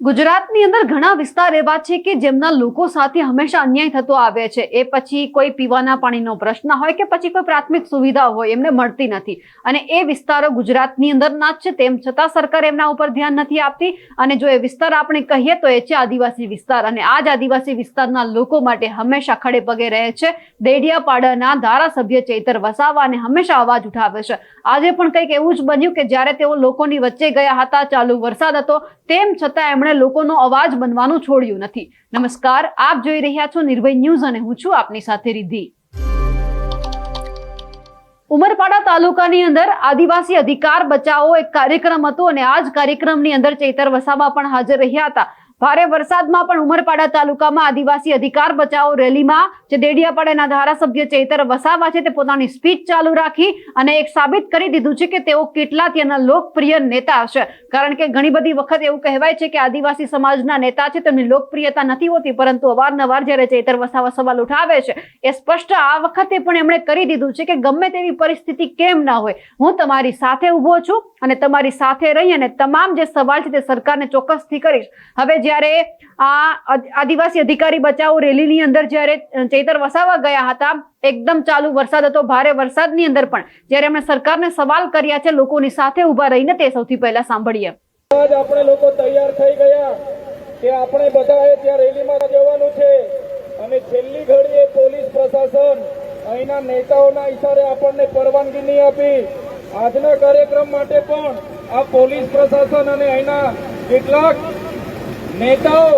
ગુજરાતની અંદર ઘણા વિસ્તાર એવા છે કે જેમના લોકો સાથે હંમેશા અન્યાય થતો આવે છે। એ પછી કોઈ પીવાના પાણીનો પ્રશ્ન હોય કે પછી કોઈ પ્રાથમિક સુવિધા હોય એમને મળતી નથી અને એ વિસ્તારો ગુજરાતની અંદરના જ છે। તેમ છતાં સરકાર એમના ઉપર ધ્યાન નથી આપતી અને જો એ વિસ્તાર આપણે કહીએ તો એ છે આદિવાસી વિસ્તાર અને આ જ આદિવાસી વિસ્તારના લોકો માટે હંમેશા ખડે પગે રહે છે દેડિયાપાડાના ધારાસભ્ય ચૈતર વસાવા અને હંમેશા અવાજ ઉઠાવે છે। આજે પણ કંઈક એવું જ બન્યું કે જ્યારે તેઓ લોકોની વચ્ચે ગયા હતા, ચાલુ વરસાદ હતો, તેમ છતાં એમણે લોકોનો અવાજ બનવાનું છોડ્યું નથી। નમસ્કાર, આપ જોઈ રહ્યા છો નિર્ભય ન્યૂઝ અને હું છું આપની સાથે રિદ્ધિ। ઉમરપાડા તાલુકાની અંદર આદિવાસી અધિકાર બચાવો એક કાર્યક્રમ હતો અને આ જ કાર્યક્રમની અંદર ચૈતર વસાવા પણ હાજર રહ્યા હતા। ભારે વરસાદમાં પણ ઉમરપાડા તાલુકામાં આદિવાસી અધિકાર બચાવો રેલીમાં જે દેડિયાપાડાના ધારાસભ્ય ચૈતર વસાવા છે તે પોતાની સ્પીચ ચાલુ રાખી અને એક સાબિત કરી દીધું છે કે તેઓ કેટલા ત્યાંના લોકપ્રિય નેતા છે। કારણ કે ઘણી બધી વખત એવું કહેવાય છે કે આદિવાસી સમાજના નેતા છે તેમની લોકપ્રિયતા નથી હોતી, પરંતુ અવારનવાર જ્યારે ચૈતર વસાવા સવાલ ઉઠાવે છે એ સ્પષ્ટ આ વખતે પણ એમણે કરી દીધું છે કે ગમે તેવી પરિસ્થિતિ કેમ ના હોય, હું તમારી સાથે ઉભો છું અને તમારી સાથે રહી અને તમામ જે સવાલ છે તે સરકારને ચોક્કસથી કરીશ। હવે જ્યારે આ આદિવાસી અધિકારી બચાવો રેલીની અંદર જ્યારે ચૈતર વસાવા ગયા હતા, એકદમ ચાલુ વરસાદ હતો, ભારે વરસાદની અંદર પણ જ્યારે એમણે સરકારને સવાલ કર્યા છે લોકોની સાથે ઉભા રહીને, તે સૌથી પહેલા સાંભળીએ। આજ આપણે લોકો તૈયાર થઈ ગયા કે આપણે બધાએ ત્યાં રેલીમાં જવાનું છે અને છેલ્લી ઘડીએ પોલીસ પ્રશાસન અહીંના નેતાઓના ઈશારે આપણને પરવાનગી નહીં આપી। આજના કાર્યક્રમ માટે પણ આ પોલીસ પ્રશાસન અને અહીંના કેટલાક નેતાઓ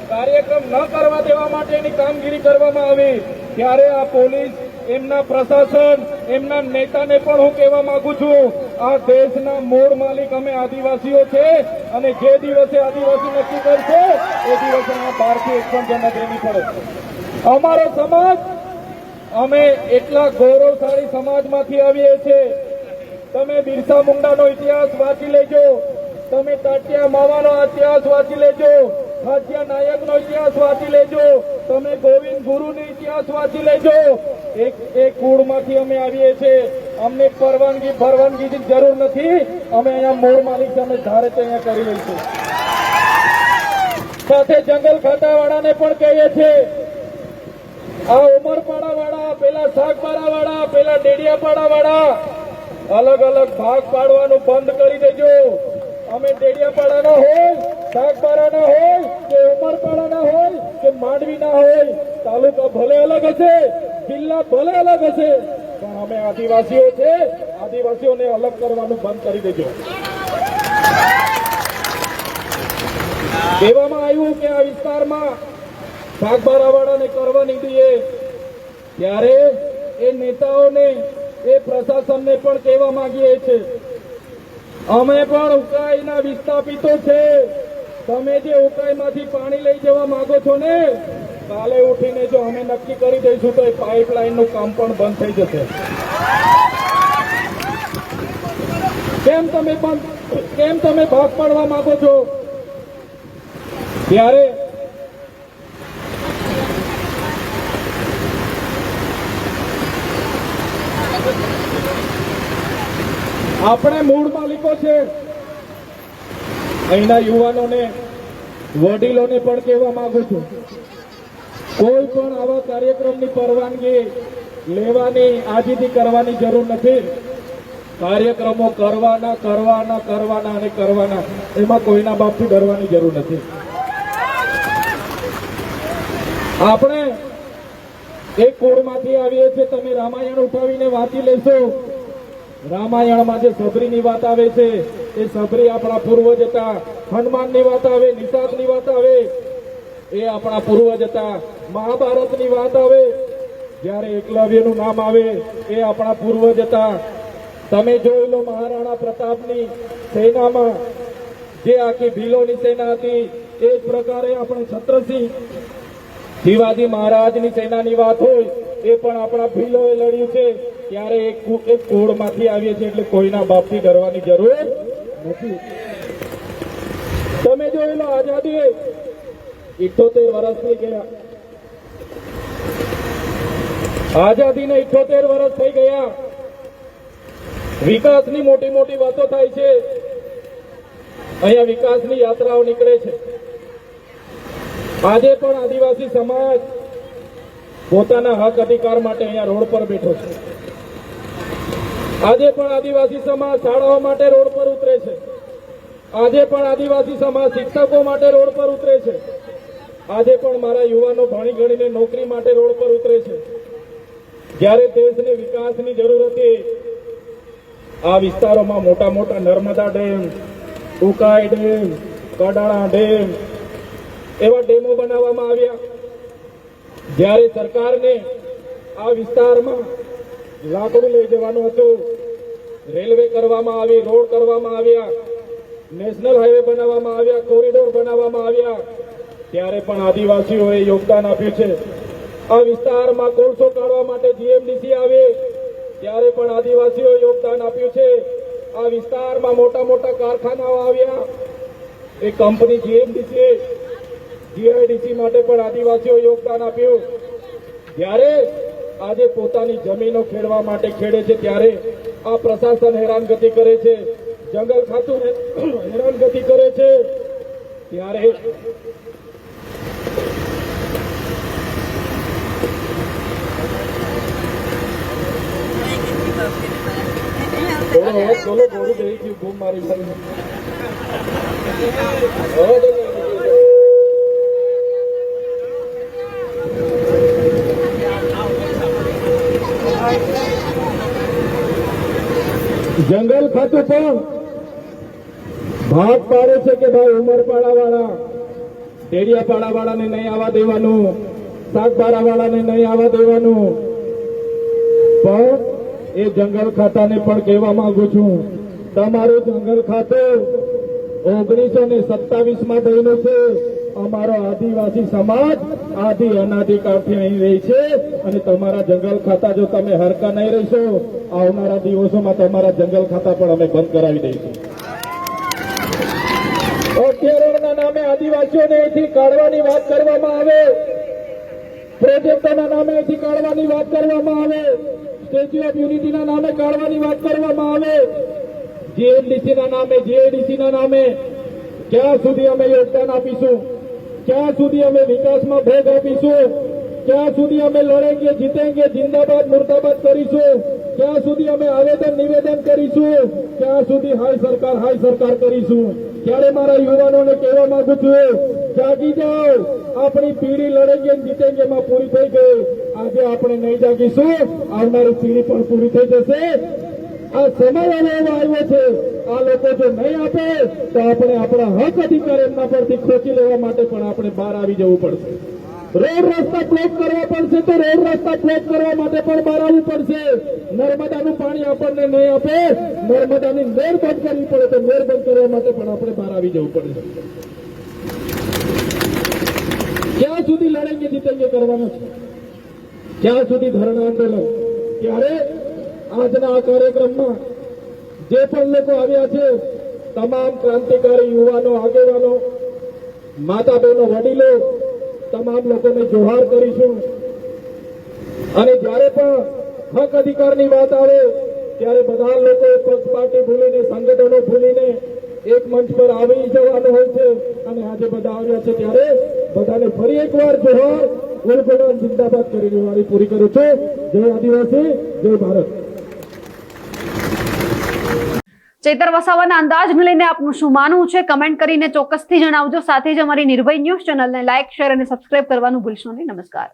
કાર્યક્રમ ન કરવા દેવા માટેની કામગીરી કરવામાં આવી, ત્યારે આ પોલીસ, એમના પ્રશાસન, એમના નેતાને પણ હું કહેવા માંગુ છું, આ દેશના મૂળ માલિક અમે આદિવાસીઓ છે અને જે દિવસે આદિવાસી નક્કી કરશે એ દિવસે આ બહારથી એક પણ જનક રહેવી પડે। અમારો સમાજ, અમે એટલા ગૌરવશાળી સમાજમાંથી આવીએ છીએ। તમે બિરસા મુંડાનો ઇતિહાસ વાંચી લેજો, તમે તાત્યા માવાનો ઇતિહાસ વાંચી લેજો, હાજિયા નાયકનો ઇતિહાસ વાંચી લેજો, તમે ગોવિંદ ગુરુનો ઇતિહાસ વાંચી લેજો। એક કુળમાંથી અમે આવીએ છીએ, અમને પરવાનગીની જરૂર નથી, અમે અહીંયા મૂળ માલિક અમે ધારે તે અહીંયા કરી લઈશું। સાથે જંગલ ખાતાવાળાને પણ કહીએ છીએ, આ ઉમરપાડાવાળા, પેલા શાકબારાવાળા, પેલા ડેડિયાપાડાવાળા અલગ અલગ ભાગ પાડવાનું બંધ કરી દેજો। અમે ડેડિયાપાડાના હોય, શાકબારાના હોય કે ઉમરપાડાના હોય કે માંડવીના હોય, તાલુકા ભલે અલગ હશે, જિલ્લા ભલે અલગ હશે, પણ અમે આદિવાસીઓ છે, આદિવાસીઓને અલગ કરવાનું બંધ કરી દેજો। કહેવામાં આવ્યું કે આ વિસ્તારમાં શાકબારાવાળાને કરવા નહીં દઈએ, ત્યારે એ નેતાઓને, એ પ્રશાસનને પણ કહેવા માંગીએ છીએ, અમે પણ ઉકાઈના વિસ્થાપિતો છે। તમે જે ઉકાઈમાંથી પાણી લઈ જવા માંગો છો ને, કાલે ઉઠીને જો અમે નક્કી કરી દઈશું તો એ પાઇપલાઇનનું કામ પણ બંધ થઈ જશે। કેમ તમે ભાગ પાડવા માંગો છો? ત્યારે આપણે મૂળ માલિકો છે। અહીંના યુવાનોને, વડીલોને પણ કહેવા માંગુ છું, કોઈ પણ આવા કાર્યક્રમની પરવાનગી લેવાની, આજીજી કરવાની જરૂર નથી। કાર્યક્રમો કરવાના અને કરવાના, એમાં કોઈના બાપથી ડરવાની જરૂર નથી। આપણે એક કુળમાંથી આવીએ છીએ, તમે રામાયણ ઉઠાવીને વાંચી લેશો, રામાયણમાં જે સબરીની વાત આવે છે, એ સબરી આપણા પૂર્વજ હતા। હનુમાનની વાત આવે, નિષાદની વાત આવે, એ આપણા પૂર્વજ હતા। મહાભારતની વાત આવે, જ્યારે એકલવ્યનું નામ આવે, એ આપણા પૂર્વજ હતા। તમે જોઈ લો મહારાણા પ્રતાપની સેનામાં જે આખી ભીલોની સેના હતી, એ જ પ્રકારે આપણે છત્રસિંહ શિવાજી મહારાજની સેનાની વાત હોય, એ પણ આપણા ભીલોએ લડ્યું છે। ત્યારે એક કુળમાંથી આવીએ છીએ એટલે કોઈના બાપથી ડરવાની જરૂર નથી। તમે જોઈ લો, આઝાદી 78 વર્ષ થઈ ગયા, આઝાદીને 78 વર્ષ થઈ ગયા, વિકાસની મોટી મોટી વાતો થાય છે, અહીંયા વિકાસની યાત્રાઓ નીકળે છે. આજે પણ આદિવાસી સમાજ પોતાના હક અધિકાર માટે અહીંયા રોડ પર બેઠો છે. આજે પણ આદિવાસી સમાજ શાળાઓ માટે રોડ પર ઉતરે છે. આજે પણ આદિવાસી સમાજ શિક્ષકો માટે રોડ પર ઉતરે છે. આજે પણ મારા યુવાનો ભણી ગણીને નોકરી માટે રોડ પર ઉતરે છે. જ્યારે દેશને વિકાસની જરૂર હતી, આ વિસ્તારોમાં મોટા મોટા Narmada dam, Ukai dam, Kadana dam એવા ડેમો બનાવવામાં આવ્યા. જ્યારે સરકારને આ વિસ્તારમાં લાકડું લઈ જવાનું હતું, રેલવે કરવામાં આવી, રોડ કરવામાં આવ્યા, નેશનલ હાઈવે બનાવવામાં આવ્યા, કોરિડોર બનાવવામાં આવ્યા, ત્યારે પણ આદિવાસીઓએ યોગદાન આપ્યું છે. આ વિસ્તારમાં કોલસો કાઢવા માટે જીએમડીસી આવે ત્યારે પણ આદિવાસીઓએ યોગદાન આપ્યું છે. આ વિસ્તારમાં મોટા મોટા કારખાનાઓ આવ્યા, એ કંપની જીએમડીસી જીઆઈડીસી માટે પણ આદિવાસીઓ યોગદાન આપ્યું. જ્યારે આજે પોતાની જમીનો ખેડવા માટે ખેડે છે ત્યારે આ પ્રશાસન હેરાનગતિ કરે છે, જંગલ ખાતું હેરાનગતિ કરે છે. ત્યારે બોલો બોલું ગઈ ગયું બૂમ મારી જંગલ ખાતું પણ ભાગ પાડે છે કે ભાઈ ઉમરપાડા વાળા, ડેડિયાપાડા વાળાને નહીં આવવા દેવાનું, શાકબારા વાળાને નહીં આવવા દેવાનું. પણ એ જંગલ ખાતાને પણ કહેવા માંગુ છું, તમારું જંગલ ખાતું 1927માં બન્યું છે. અમારો આદિવાસી સમાજ આદિ અનાદિકાળથી અહીં રહી છે અને તમારા જંગલ ખાતા જો તમે હરકા નહીં રહેશો, આવનારા દિવસોમાં તમારા જંગલ ખાતા પણ અમે બંધ કરાવી દઈશું. અભયારણ્યના નામે આદિવાસીઓને અહીંથી કાઢવાની વાત કરવામાં આવે, પ્રોજેક્ટના નામે અહીંથી કાઢવાની વાત કરવામાં આવે, સ્ટેચ્યુ ઓફ યુનિટીના નામે કાઢવાની વાત કરવામાં આવે, જીએમડીસીના નામે, જીઆઈડીસીના નામે ક્યાં સુધી અમે યોગદાન આપીશું? ક્યાં સુધી અમે વિકાસમાં ભાગ આપીશું? ક્યાં સુધી અમે લડેંગે, જીતેંગે, જિંદાબાદ મુર્દાબાદ કરીશું? ક્યાં સુધી અમે આવેદન નિવેદન કરીશું? ક્યાં સુધી હાય સરકાર કરીશું? ત્યારે મારા યુવાનોને કહેવા માંગુ છું, જાગી જાઓ. આપણી પીઢી લડેંગે જીતેંગે માં પૂરી થઈ ગઈ. આજે આપણે નહીં જાગીશું, આવનારી પીઢી પણ પૂરી થઈ જશે. આ સમય એવો આવ્યો છે, આ લોકો જો નહીં આપે તો આપણે આપણા હક અધિકાર એમના પરથી ખોચી લેવા માટે પણ આપણે બહાર આવી જવું પડશે. રોડ રસ્તા બ્લોક કરવા પડશે તો રોડ રસ્તા બ્લોક કરવા માટે પણ બહાર આવવું પડશે. નર્મદાનું પાણી આપણને નહીં આપે, નર્મદાની નહેર બંધ કરવી પડે તો નહેર બંધ કરવા માટે પણ આપણે બહાર આવી જવું પડશે. ક્યાં સુધી લડેંગે જીતેંગે કરવાનું છે? ક્યાં સુધી ધરણા આંદોલન? ત્યારે આજના આ કાર્યક્રમમાં જે પણ લોકો આવ્યા છે, તમામ ક્રાંતિકારી યુવાનો, આગેવાનો, માતા બહેનો, વડીલો, તમામ લોકોને જોહાર કરીશું. અને જ્યારે પણ હક અધિકારની વાત આવે ત્યારે બધા લોકો પક્ષ પાર્ટી ભૂલીને, સંગઠનો ભૂલીને એક મંચ પર આવી જવાનું હોય છે. અને આજે બધા આવ્યા છે ત્યારે બધાને ફરી એકવાર જોહાર, વડોદરા જિંદાબાદ કરીને મારી પૂરી કરું છું. જય આદિવાસી, જય ભારત. ચૈતર વસાવાના અંદાજને લઈને આપનું શું માનવું છે? કમેન્ટ કરીને ચોક્કસથી જણાવજો. સાથે જ અમારી નિર્ભય ન્યૂઝ ચેનલને લાઇક, શેર અને સબસ્ક્રાઇબ કરવાનું ભૂલશો નહીં. નમસ્કાર.